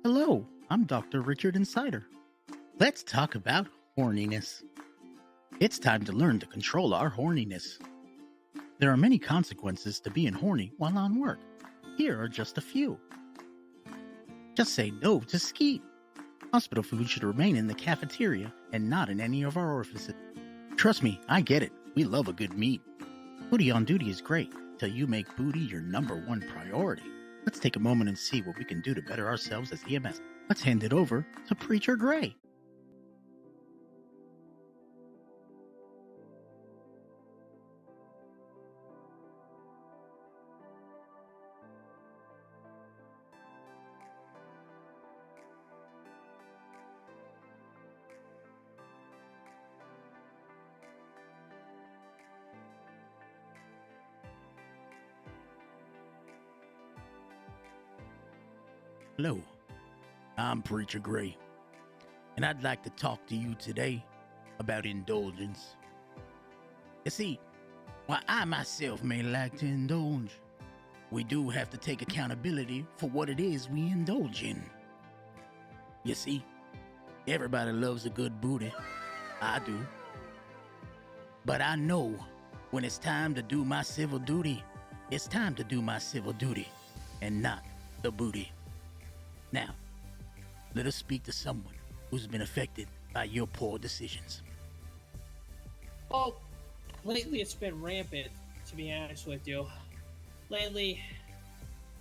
Hello, I'm Dr. Richard Insider. Let's talk about horniness. It's time to learn to control our horniness. There are many consequences to being horny while on work. Here are just a few. Just say no to skeet. Hospital food should remain in the cafeteria and not in any of our orifices. Trust me, I get it. We love a good meat. Booty on duty is great till you make booty your number one priority. Let's take a moment and see what we can do to better ourselves as EMS. Let's hand it over to Preacher Gray. Hello, I'm Preacher Gray, and I'd like to talk to you today about indulgence. You see, while I myself may like to indulge, we do have to take accountability for what it is we indulge in. You see, everybody loves a good booty. I do. But I know when it's time to do my civil duty, it's time to do my civil duty and not the booty. Now, let us speak to someone who's been affected by your poor decisions. Well, lately it's been rampant, to be honest with you. Lately,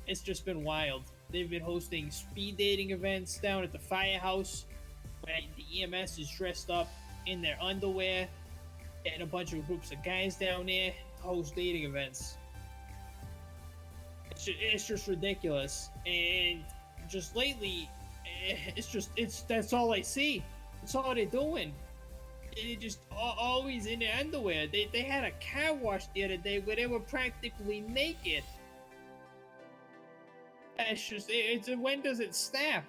it's just been wild. They've been hosting speed dating events down at the firehouse, where the EMS is dressed up in their underwear, and a bunch of groups of guys down there to host dating events. It's just ridiculous, and just lately, that's all I see. That's all they're doing. They're just always in their underwear. They had a car wash the other day where they were practically naked. When does it stop?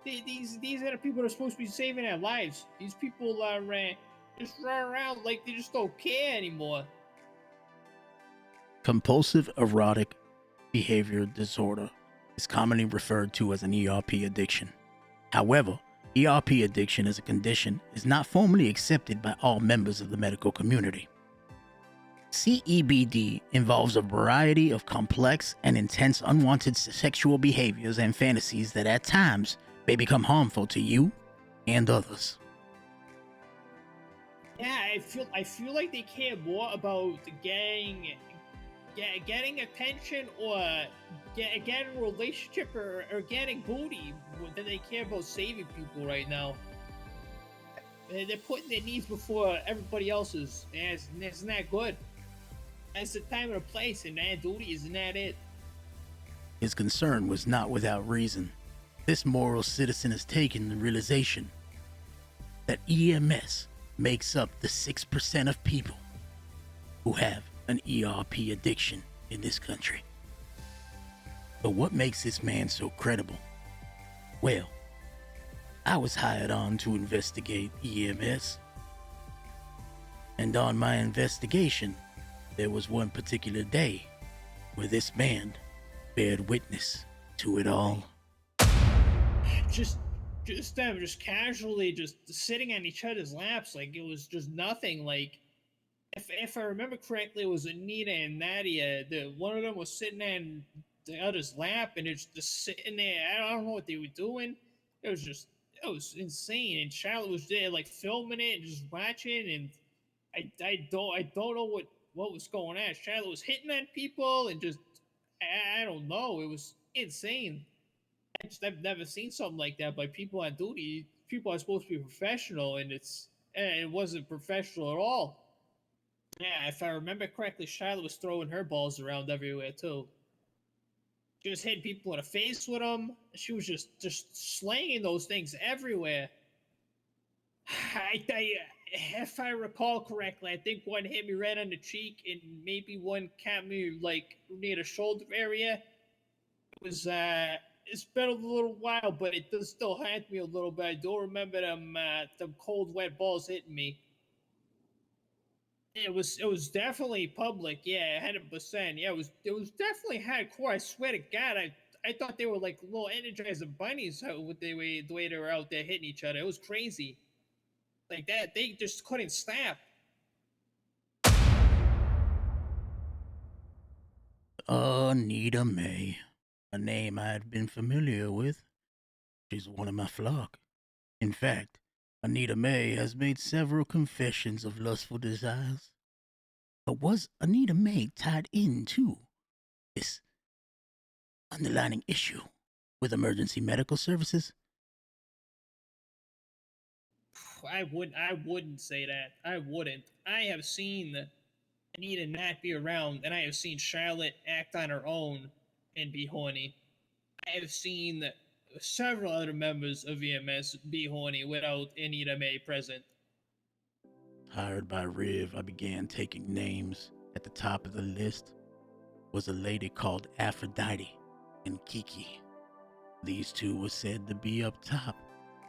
These are the people that are supposed to be saving our lives. These people are just run around like they just don't care anymore. Compulsive erotic behavior disorder is commonly referred to as an ERP addiction. However, ERP addiction as a condition is not formally accepted by all members of the medical community. CEBD involves a variety of complex and intense unwanted sexual behaviors and fantasies that at times may become harmful to you and others. Yeah, I feel like they care more about getting attention or getting a relationship or getting booty than they care about saving people right now. They're putting their needs before everybody else's, and it's not good. That's the time and the place, and that duty isn't that it. His concern was not without reason. This moral citizen has taken the realization that EMS makes up the 6% of people who have an ERP addiction in this country. But what makes this man so credible? Well, I was hired on to investigate EMS. And on my investigation, there was one particular day where this man bared witness to it all. Just them just casually just sitting on each other's laps like it was just nothing. Like if I remember correctly, it was Anita and Nadia. One of them was sitting on the other's lap, and it's just sitting there. I don't know what they were doing. It was insane. And Charlotte was there, like filming it and just watching. And I don't know what was going on. Charlotte was hitting on people and just I don't know. It was insane. I've never seen something like that by people on duty. People are supposed to be professional, and it wasn't professional at all. Yeah, if I remember correctly, Charlotte was throwing her balls around everywhere too. She was hitting people in the face with them. She was just slanging those things everywhere. If I recall correctly, I think one hit me right on the cheek, and maybe one caught me like near the shoulder area. It's been a little while, but it does still haunt me a little bit. I do remember them cold wet balls hitting me. It was definitely public, yeah, 100%. Yeah, it was definitely hardcore. I swear to God, I thought they were like little Energizer bunnies. With the way they were out there hitting each other, it was crazy. Like that, they just couldn't stop. Anita May, a name I had been familiar with. She's one of my flock. In fact, Anita May has made several confessions of lustful desires. But was Anita May tied into this underlining issue with emergency medical services? I wouldn't say that. I wouldn't. I have seen Anita not be around, and I have seen Charlotte act on her own and be horny. I have seen several other members of EMS be horny without Anita May present. Hired by Riv, I began taking names. At the top of the list was a lady called Aphrodite and Kiki. These two were said to be up top,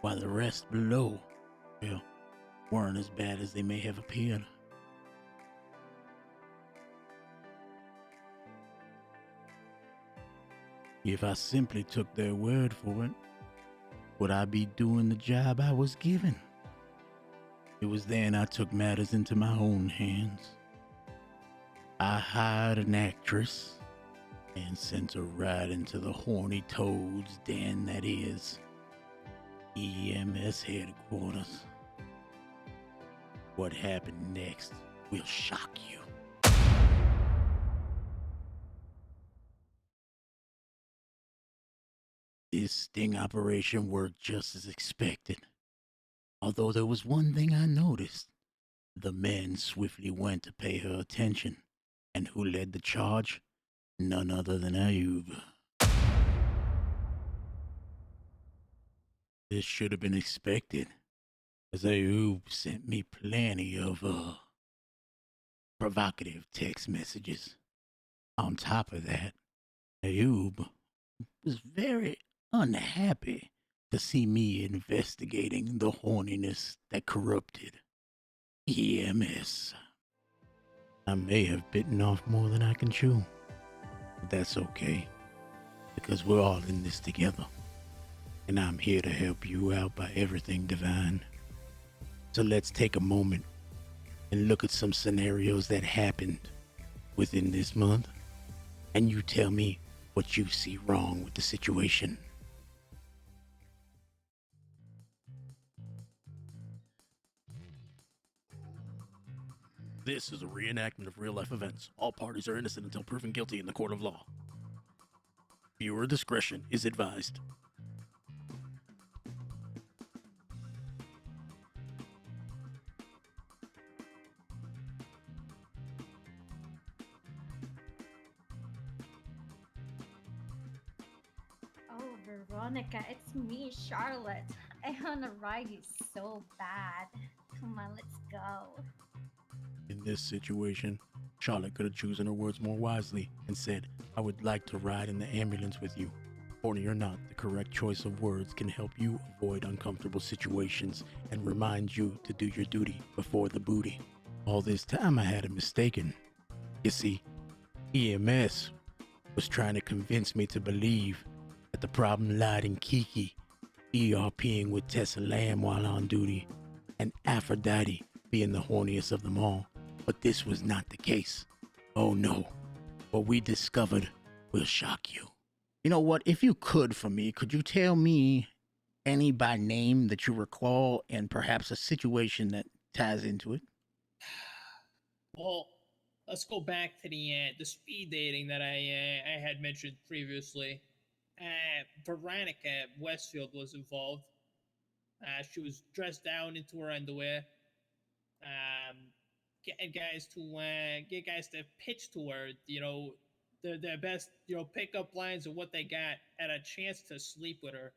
while the rest below, well, weren't as bad as they may have appeared. If I simply took their word for it, would I be doing the job I was given? It was then I took matters into my own hands. I hired an actress and sent her right into the horny toad's den that is EMS headquarters. What happened next will shock you. This sting operation worked just as expected. Although there was one thing I noticed. The men swiftly went to pay her attention. And who led the charge? None other than Ayub. This should have been expected, as Ayub sent me plenty of, provocative text messages. On top of that, Ayub was very unhappy to see me investigating the horniness that corrupted EMS. I may have bitten off more than I can chew, but that's okay, because we're all in this together, and I'm here to help you out by everything divine. So let's take a moment and look at some scenarios that happened within this month, and you tell me what you see wrong with the situation. This is a reenactment of real-life events. All parties are innocent until proven guilty in the court of law. Viewer discretion is advised. Oh, Veronica, it's me, Charlotte. I wanna ride you so bad. Come on, let's go. In this situation, Charlotte could have chosen her words more wisely and said, I would like to ride in the ambulance with you. Horny or not, the correct choice of words can help you avoid uncomfortable situations and remind you to do your duty before the booty. All this time I had it mistaken. You see, EMS was trying to convince me to believe that the problem lied in Kiki ERPing with Tessa Lamb while on duty and Aphrodite being the horniest of them all. But this was not the case. Oh no. What we discovered will shock you. You know what? If you could for me, could you tell me any by name that you recall and perhaps a situation that ties into it? Well, let's go back to the speed dating that I had mentioned previously. Veronica Westfield was involved. She was dressed down into her underwear. Get guys to pitch to her, their best, pickup lines and what they got, and a chance to sleep with her.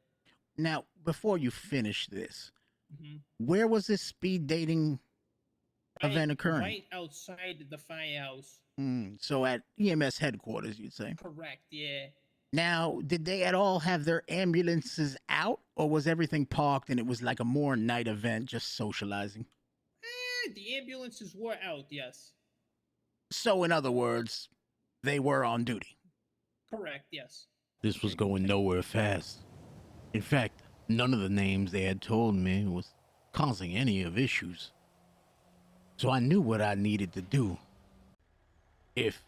Now, before you finish this, Mm-hmm. where was this speed dating event occurring? Right outside the firehouse. So at EMS headquarters, you'd say? Correct, yeah. Now, did they at all have their ambulances out, or was everything parked and it was like a more night event, just socializing? The ambulances were out, yes. So, in other words, they were on duty. Correct, yes. This was going nowhere fast. In fact, none of the names they had told me was causing any of issues. So I knew what I needed to do. If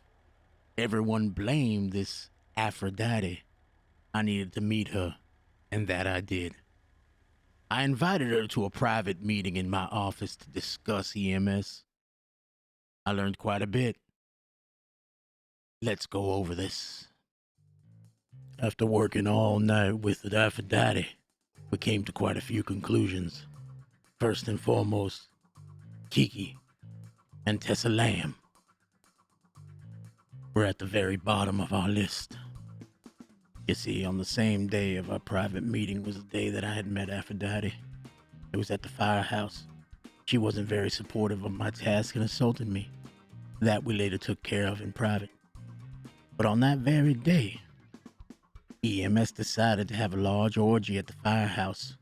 everyone blamed this Aphrodite, I needed to meet her, and that I did. I invited her to a private meeting in my office to discuss EMS. I learned quite a bit. Let's go over this. After working all night with the Aphrodite, we came to quite a few conclusions. First and foremost, Kiki and Tessa Lamb were at the very bottom of our list. You see, on the same day of our private meeting was the day that I had met Aphrodite. It was at the firehouse. She wasn't very supportive of my task and assaulted me. That we later took care of in private. But on that very day, EMS decided to have a large orgy at the firehouse.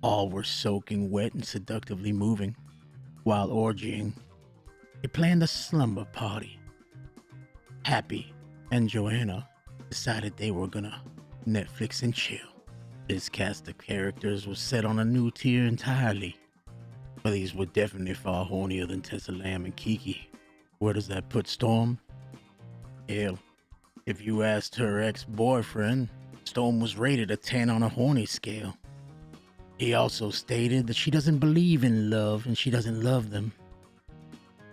All were soaking wet and seductively moving. While orgying, they planned a slumber party. Happy and Joanna decided they were gonna Netflix and chill. This cast of characters was set on a new tier entirely. But these were definitely far hornier than Tessa Lamb and Kiki. Where does that put Storm? Hell, if you asked her ex-boyfriend, Storm was rated a 10 on a horny scale. He also stated that she doesn't believe in love and she doesn't love them.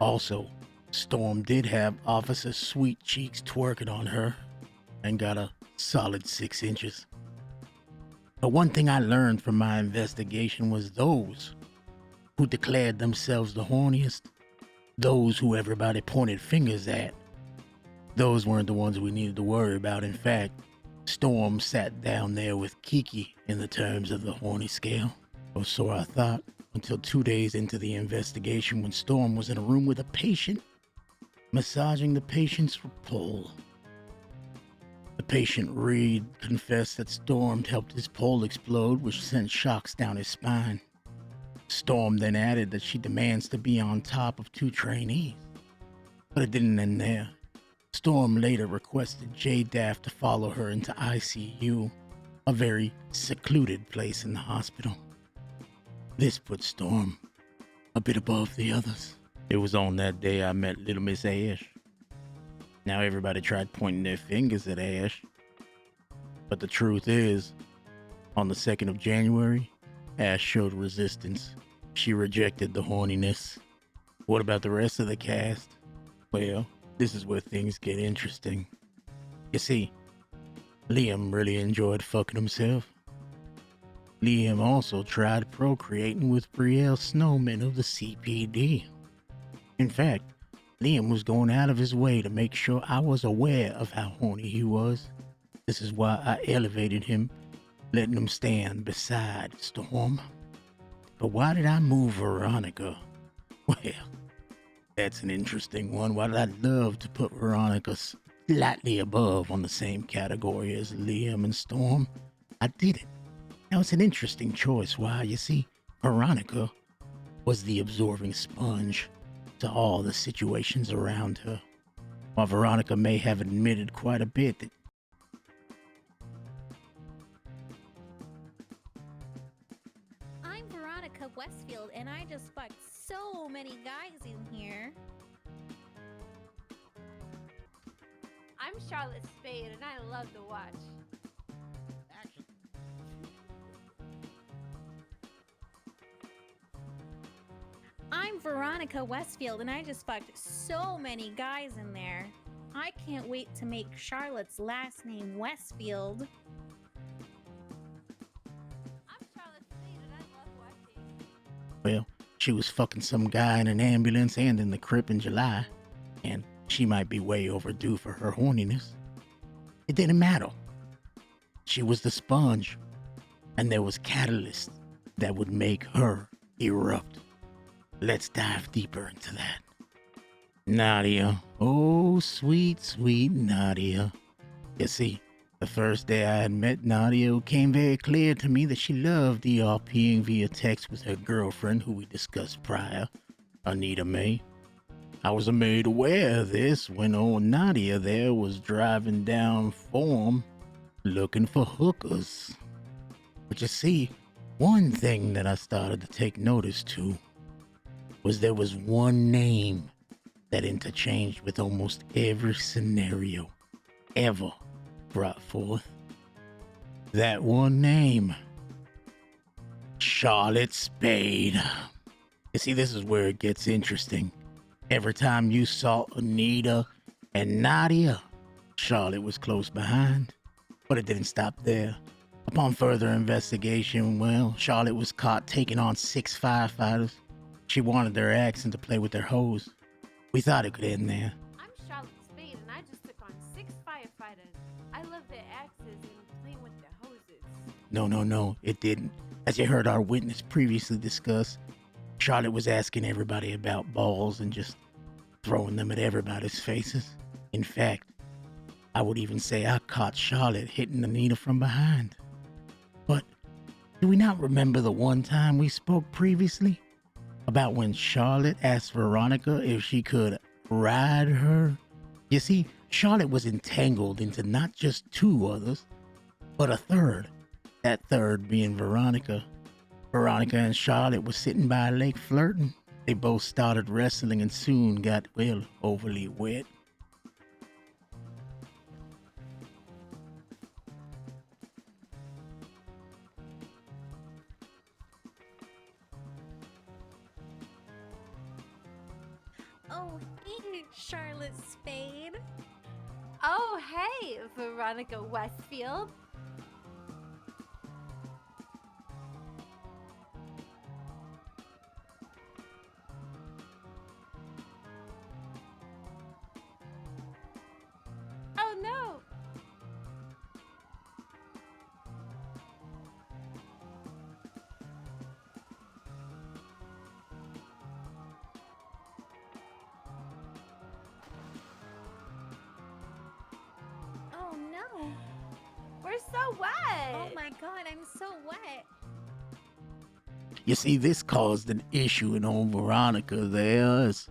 Also, Storm did have Officer Sweet Cheeks twerking on her and got a solid 6 inches. But one thing I learned from my investigation was those who declared themselves the horniest, those who everybody pointed fingers at, those weren't the ones we needed to worry about. In fact, Storm sat down there with Kiki in the terms of the horny scale. Or so I thought, until 2 days into the investigation when Storm was in a room with a patient, massaging the patient's pole. The patient Reed confessed that Storm helped his pole explode, which sent shocks down his spine. Storm then added that she demands to be on top of 2 trainees. But it didn't end there. Storm later requested J-Daff to follow her into ICU, a very secluded place in the hospital. This put Storm a bit above the others. It was on that day I met Little Miss Ash. Now everybody tried pointing their fingers at Ash. But the truth is, on the 2nd of January, Ash showed resistance. She rejected the horniness. What about the rest of the cast? Well, this is where things get interesting. You see, Liam really enjoyed fucking himself. Liam also tried procreating with Brielle Snowman of the CPD. In fact, Liam was going out of his way to make sure I was aware of how horny he was. This is why I elevated him, letting him stand beside Storm. But why did I move Veronica? Well, that's an interesting one. While I'd love to put Veronica slightly above on the same category as Liam and Storm, I didn't. Now, it's an interesting choice. Why? You see, Veronica was the absorbing sponge to all the situations around her. While Veronica may have admitted quite a bit that I'm Veronica Westfield, and I just fucked so many guys in here. I'm Charlotte Spade, and I love to watch. action. I'm Veronica Westfield, and I just fucked so many guys in there. I can't wait to make Charlotte's last name Westfield. I'm Charlotte Spade, and I love watching. Well, she was fucking some guy in an ambulance and in the crib in July, and she might be way overdue for her horniness. It didn't matter. She was the sponge, and there was catalyst that would make her erupt. Let's dive deeper into that. Nadia. Oh, sweet, sweet Nadia. You see, the first day I had met Nadia, it became very clear to me that she loved ERPing via text with her girlfriend, who we discussed prior, Anita May. I was made aware of this when old Nadia there was driving down Form looking for hookers. But you see, one thing that I started to take notice to was there was one name that interchanged with almost every scenario ever brought forth. That one name, Charlotte Spade. You see, this is where it gets interesting. Every time you saw Anita and Nadia, Charlotte was close behind. But it didn't stop there. Upon further investigation, well, Charlotte was caught taking on 6 firefighters. She wanted their accent to play with their hose. We thought it could end there. I'm Charlotte Spade, and I just took on 6 firefighters. I love their axes and playing with their hoses. No, it didn't. As you heard our witness previously discuss, Charlotte was asking everybody about balls and just throwing them at everybody's faces. In fact, I would even say I caught Charlotte hitting Anita from behind. But do we not remember the one time we spoke previously about when Charlotte asked Veronica if she could ride her? You see, Charlotte was entangled into not just 2 others, but a third. That third being Veronica. Veronica and Charlotte were sitting by a lake flirting. They both started wrestling and soon got, well, overly wet. Oh, hey, Charlotte Spade. Oh, hey, Veronica Westfield. Oh, no. Oh no. We're so wet. Oh my god, I'm so wet. You see, this caused an issue in old Veronica there. As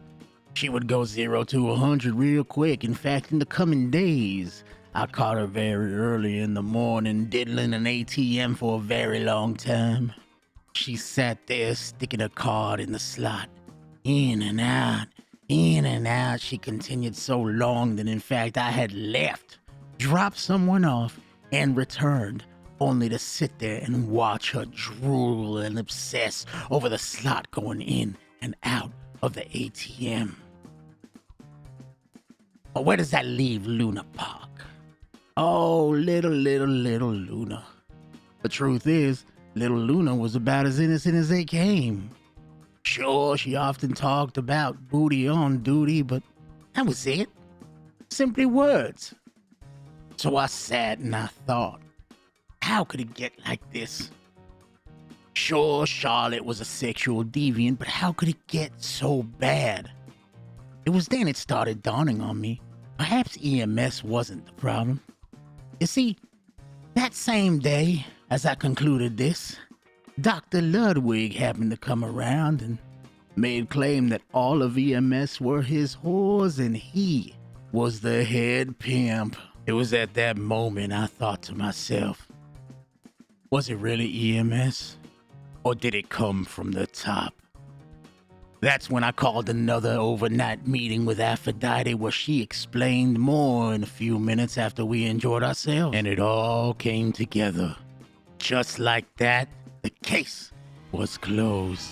she would go 0 to 100 real quick. In fact, in the coming days, I caught her very early in the morning diddling an ATM for a very long time. She sat there sticking a card in the slot. In and out, in and out. She continued so long that in fact I had left, dropped someone off, and returned, only to sit there and watch her drool and obsess over the slot going in and out of the ATM. But where does that leave Luna Park? Oh, little Luna. The truth is, little Luna was about as innocent as they came. Sure, she often talked about booty on duty, but that was it. Simply words. So I sat and I thought, how could it get like this? Sure, Charlotte was a sexual deviant, but how could it get so bad? It was then it started dawning on me. Perhaps EMS wasn't the problem. You see, that same day, as I concluded this, Dr. Ludwig happened to come around and made claim that all of EMS were his whores and he was the head pimp. It was at that moment I thought to myself, was it really EMS? Or did it come from the top? That's when I called another overnight meeting with Aphrodite where she explained more in a few minutes after we enjoyed ourselves. And it all came together. Just like that, the case was closed.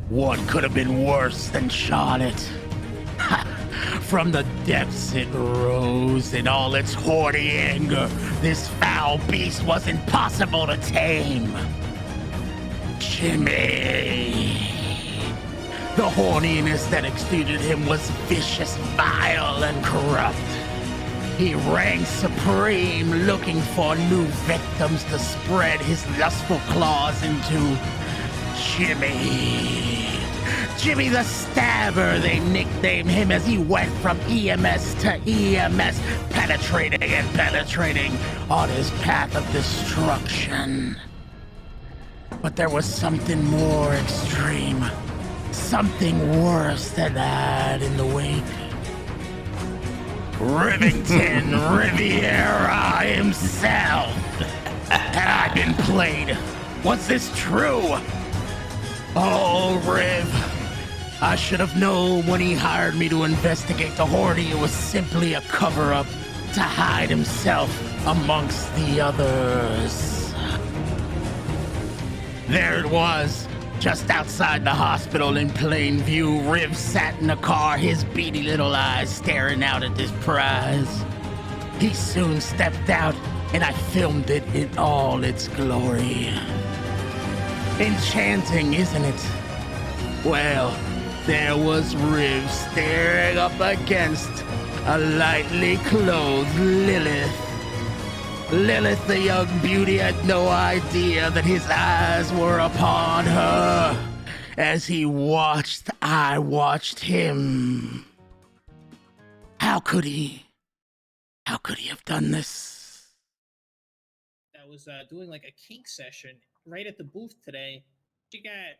What could have been worse than Charlotte? From the depths it rose in all its hoary anger. This foul beast was impossible to tame. Jimmy. The horniness that exuded him was vicious, vile, and corrupt. He reigned supreme, looking for new victims to spread his lustful claws into. Jimmy. Jimmy the Stabber, they nicknamed him, as he went from EMS to EMS, penetrating and penetrating on his path of destruction. But there was something more extreme, something worse than that in the wake. Rivington Riviera himself. Had I been played? Was this true? Oh, Riv. I should have known when he hired me to investigate the Horny it was simply a cover-up to hide himself amongst the others. There it was, just outside the hospital in plain view. Riv sat in the car, his beady little eyes staring out at this prize. He soon stepped out, and I filmed it in all its glory. Enchanting, isn't it? Well, there was Riv staring up against a lightly clothed Lilith. Lilith, the young beauty, had no idea that his eyes were upon her. As he watched, I watched him. How could he? How could he have done this? That was doing like a kink session right at the booth today.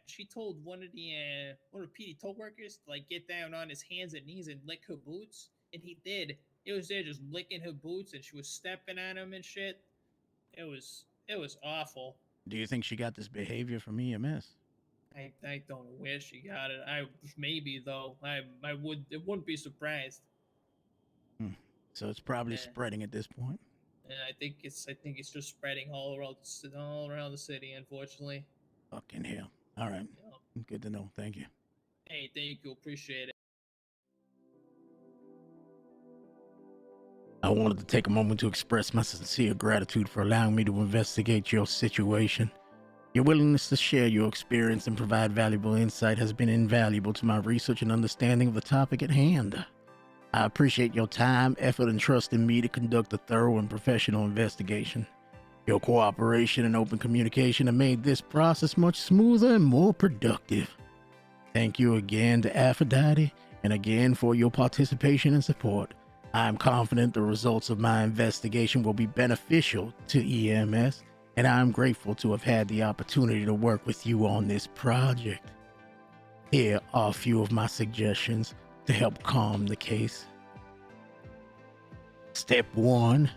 She told one of the PD toll workers to like get down on his hands and knees and lick her boots, and he did. He was there just licking her boots, and she was stepping on him and shit. It was awful. Do you think she got this behavior from EMS? I don't know where she got it. Maybe though. I wouldn't be surprised. So it's probably spreading at this point. And I think it's just spreading all around the city, unfortunately. Fucking hell. All right. Yeah. Good to know. Thank you. Hey, thank you. Appreciate it. I wanted to take a moment to express my sincere gratitude for allowing me to investigate your situation. Your willingness to share your experience and provide valuable insight has been invaluable to my research and understanding of the topic at hand. I appreciate your time, effort, and trust in me to conduct a thorough and professional investigation. Your cooperation and open communication have made this process much smoother and more productive. Thank you again to Aphrodite, and again for your participation and support. I am confident the results of my investigation will be beneficial to EMS, and I am grateful to have had the opportunity to work with you on this project. Here are a few of my suggestions to help calm the case. Step 1.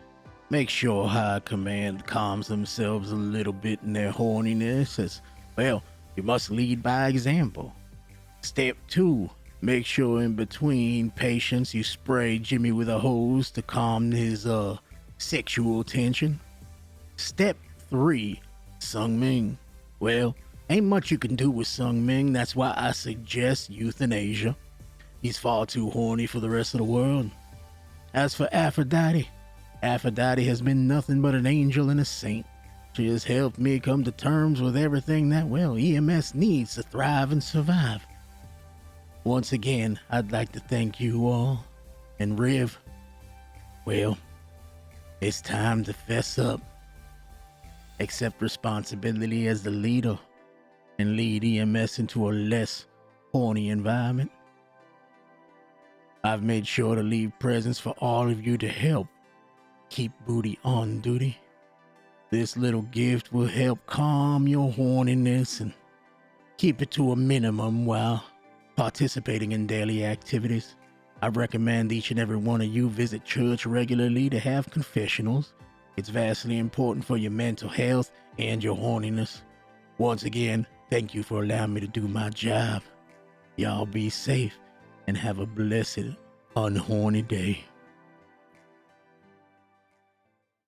Make sure High Command calms themselves a little bit in their horniness, as, well, you must lead by example. Step 2. Make sure in between patients you spray Jimmy with a hose to calm his sexual tension. Step 3. Sung Ming. Well, ain't much you can do with Sung Ming, that's why I suggest euthanasia. He's far too horny for the rest of the world. As for Aphrodite, Aphrodite has been nothing but an angel and a saint. She has helped me come to terms with everything that, well, EMS needs to thrive and survive. Once again, I'd like to thank you all. And Riv, well, it's time to fess up. Accept responsibility as the leader and lead EMS into a less horny environment. I've made sure to leave presents for all of you to help keep Booty on duty. This little gift will help calm your horniness and keep it to a minimum while participating in daily activities. I recommend each and every one of you visit church regularly to have confessionals. It's vastly important for your mental health and your horniness. Once again, thank you for allowing me to do my job. Y'all be safe and have a blessed, unhorny day.